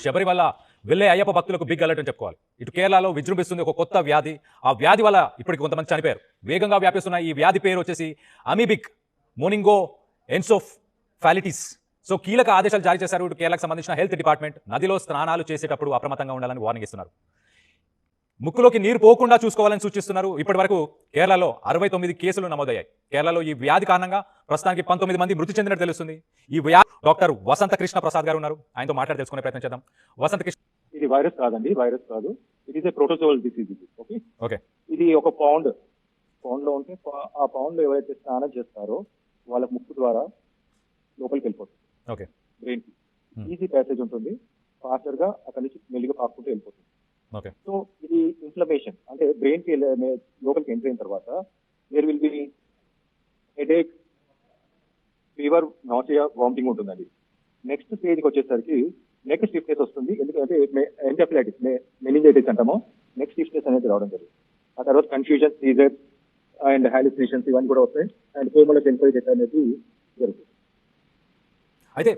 శబరిమల వెళ్ళే అయ్యప్ప భక్తులకు big alert అని చెప్పుకోవాలి. ఇటు కేరళలో విజృంభిస్తుంది ఒక కొత్త వ్యాధి. ఆ వ్యాధి వల్ల ఇప్పటికి కొంతమంది చనిపోయారు. వేగంగా వ్యాపిస్తున్న ఈ వ్యాధి పేరు వచ్చేసి అమీబిక్ మోనింగో ఎన్సోఫాలిటిస్. సో కీలక ఆదేశాలు జారీ చేశారు ఇటు కేరళకు సంబంధించిన హెల్త్ డిపార్ట్మెంట్. నదిలో స్నానాలు చేసేటప్పుడు అప్రమత్తంగా ఉండాలని వార్నింగ్ ఇస్తున్నారు. ముక్కులోకి నీరు పోకుండా చూసుకోవాలని సూచిస్తున్నారు. ఇప్పటి వరకు కేరళలో 69 కేసులు నమోదయ్యాయి. కేరళలో ఈ వ్యాధి కారణంగా ప్రస్తుతానికి 19 మంది మృతి చెందినట్టు తెలుస్తుంది. ఈ వ్యాధి డాక్టర్ వసంత కృష్ణ ప్రసాద్ గారు ఉన్నారు. ఆయనతో మాట్లాడి తెలుసుకునే ప్రయత్నం చేద్దాం. వసంత కృష్ణ, ఇది వైరస్ కాదండి, వైరస్ కాదు. It is a protozoal disease. Okay okay ఇది ఒక పౌండ్ లో ఉంటే ఆ పౌండ్ లో ఎవరైతే స్నానం చేస్తారో వాళ్ళ ముక్కు ద్వారా లోపలికి వెళ్ళిపోతుంది. ఓకే బ్రెయిన్ కి ఈజీ ప్యాసేజ్ ఉంటుంది. ఫాస్టర్ గా అక్కడి నుంచి మెల్లిగా పాకుంటూ వెళ్ళిపోతుంది. ఓకే సో ఇది ఇన్ఫ్లమేషన్ అంటే బ్రెయిన్ కి లోపలికి ఎంటర్ అయిన తర్వాత there will be headache, fever, nausea, vomiting ఉంటుందండి. నెక్స్ట్ స్టేజ్కి వచ్చేసరికి నెక్ స్టిఫ్నెస్ వస్తుంది. ఎందుకంటే ఎన్కెఫలైటిస్, మెనింజైటిస్ అంటామో, నెక్ స్టిఫ్నెస్ అనేది రావడం జరుగుతుంది. ఆ తర్వాత కన్ఫ్యూజన్, సీజర్ అండ్ హాలుసినేషన్స్ ఇవన్నీ కూడా వస్తాయి. అండ్ కోమలో చనిపోయే అనేది జరుగుతుంది. అయితే